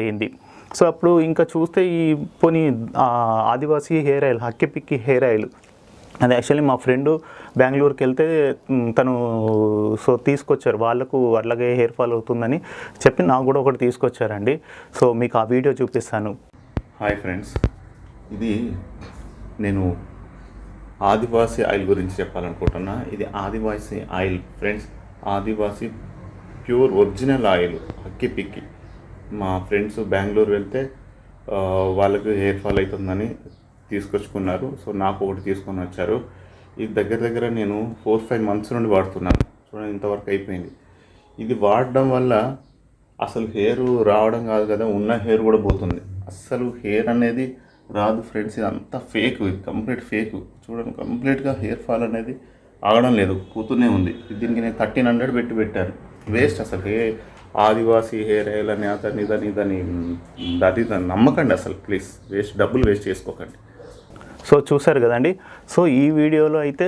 అయింది. సో అప్పుడు ఇంకా చూస్తే ఈ పోనీ ఆదివాసీ hair oil, హక్కి Pikki hair oil, అది యాక్చువల్లీ మా ఫ్రెండు బెంగళూరుకి వెళ్తే తను సో తీసుకొచ్చారు. వాళ్ళకు అట్లాగే హెయిర్ ఫాల్ అవుతుందని చెప్పి నాకు కూడా ఒకటి తీసుకొచ్చారండి. సో మీకు ఆ వీడియో చూపిస్తాను. హాయ్ ఫ్రెండ్స్, ఇది నేను ఆదివాసీ ఆయిల్ గురించి చెప్పాలనుకుంటున్నా. ఇది ఆదివాసీ ఆయిల్ ఫ్రెండ్స్, ఆదివాసీ ప్యూర్ ఒరిజినల్ ఆయిల్, హక్కి పిక్కి. మా ఫ్రెండ్స్ బెంగళూరు వెళ్తే వాళ్ళకు హెయిర్ ఫాల్ అవుతుందని తీసుకొచ్చుకున్నారు. సో నాకు ఒకటి తీసుకొని వచ్చారు. ఇది దగ్గర నేను 4-5 months నుండి వాడుతున్నాను. చూడండి ఇంతవరకు అయిపోయింది. ఇది వాడడం వల్ల అసలు హెయిర్ రావడం కాదు కదా, ఉన్న హెయిర్ కూడా పోతుంది. అస్సలు హెయిర్ అనేది రాదు ఫ్రెండ్స్. ఇది అంతా ఫేక్, ఇది కంప్లీట్ ఫేక్. చూడండి కంప్లీట్గా హెయిర్ ఫాల్ అనేది ఆగడం లేదు, పోతూనే ఉంది. దీనికి నేను 1300 పెట్టాను. వేస్ట్ అసలు. ఆదివాసీ హెయిర్ ఆయిల్ అని అతని ఇదని నమ్మకండి అసలు, ప్లీజ్. డబ్బులు వేస్ట్ చేసుకోకండి. సో చూసారు కదండి. సో ఈ వీడియోలో అయితే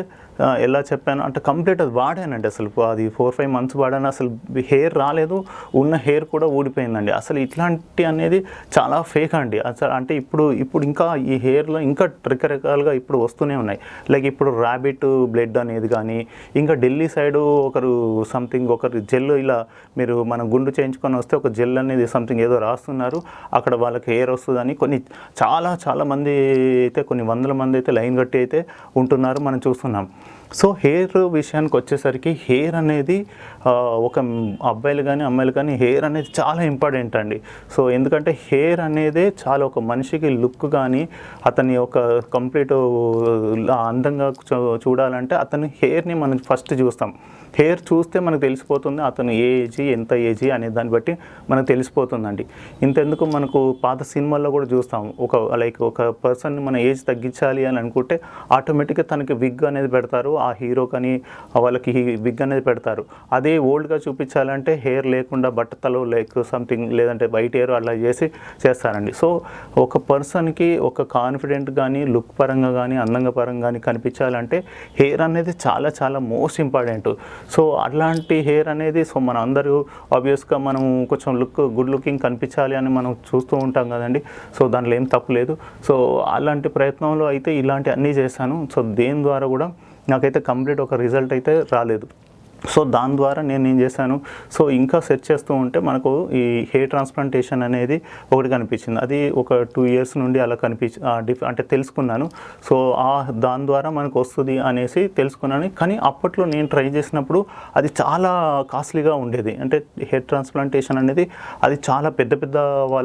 ఎలా చెప్పాను అంటే కంప్లీట్ అది వాడానండి. అసలు అది 4-5 months వాడాను. అసలు హెయిర్ రాలేదు, ఉన్న హెయిర్ కూడా ఊడిపోయిందండి. అసలు ఇట్లాంటి అనేది చాలా ఫేక్ అండి. అసలు అంటే ఇప్పుడు ఇంకా ఈ హెయిర్లో ఇంకా రకరకాలుగా ఇప్పుడు వస్తూనే ఉన్నాయి. లైక్ ఇప్పుడు ర్యాబిట్ బ్లడ్ అనేది కానీ, ఇంకా ఢిల్లీ సైడు ఒకరు జెల్, ఇలా మీరు మనం గుండు చేయించుకొని వస్తే ఒక జెల్ అనేది సంథింగ్ ఏదో రాస్తున్నారు, అక్కడ వాళ్ళకి హెయిర్ వస్తుందని చాలా మంది అయితే, కొన్ని వందల మంది అయితే లైన్ కట్టి అయితే ఉంటున్నారు, మనం చూస్తున్నాం. సో హెయిర్ విషయానికి వచ్చేసరికి హెయిర్ అనేది ఒక అబ్బాయిలు కానీ అమ్మాయిలు కానీ హెయిర్ అనేది చాలా ఇంపార్టెంట్ అండి. సో ఎందుకంటే హెయిర్ అనేది చాలా ఒక మనిషికి లుక్ కానీ, అతని ఒక కంప్లీట్ అందంగా చూడాలంటే అతని హెయిర్ని మనం ఫస్ట్ చూస్తాం. హెయిర్ చూస్తే మనకు తెలిసిపోతుంది అతను ఎంత ఏజీ అనే దాన్ని బట్టి మనకు తెలిసిపోతుందండి. ఇంతెందుకు మనకు పాత సినిమాల్లో కూడా చూస్తాం. ఒక పర్సన్ని మన ఏజ్ తగ్గించాలి అని అనుకుంటే ఆటోమేటిక్గా తనకి విగ్ అనేది పెడతారు. ఆ హీరో కానీ వాళ్ళకి విగ్ అనేది పెడతారు. అదే ఓల్డ్గా చూపించాలంటే హెయిర్ లేకుండా బట్టతలు సంథింగ్, లేదంటే వైట్ హెయిర్ అలా చేస్తారండి. సో ఒక పర్సన్కి ఒక కాన్ఫిడెంట్ కానీ, లుక్ పరంగా కానీ, అందంగా పరంగా కానీ కనిపించాలంటే హెయిర్ అనేది చాలా మోస్ట్ ఇంపార్టెంట్. సో అట్లాంటి హెయిర్ అనేది, సో మన అందరూ ఆబ్వియస్గా మనం కొంచెం గుడ్ లుకింగ్ కనిపించాలి అని మనం చూస్తూ ఉంటాం కదండి. సో దాంట్లో ఏం తప్పు లేదు. సో అలాంటి ప్రయత్నంలో అయితే ఇలాంటి అన్నీ చేశాను. సో దేని ద్వారా కూడా నాకైతే కంప్లీట్ ఒక రిజల్ట్ అయితే రాలేదు. సో దాని ద్వారా నేను ఏం చేశాను, సో ఇంకా సెర్చ్ చేస్తూ ఉంటే మనకు ఈ హెయిర్ ట్రాన్స్ప్లాంటేషన్ అనేది ఒకటి కనిపించింది. అది ఒక 2 years నుండి అలా అంటే తెలుసుకున్నాను. సో దాని ద్వారా మనకు వస్తుంది అనేసి తెలుసుకున్నాను. కానీ అప్పట్లో నేను ట్రై చేసినప్పుడు అది చాలా కాస్ట్లీగా ఉండేది. అంటే హెయిర్ ట్రాన్స్ప్లాంటేషన్ అనేది అది చాలా పెద్ద వాళ్ళ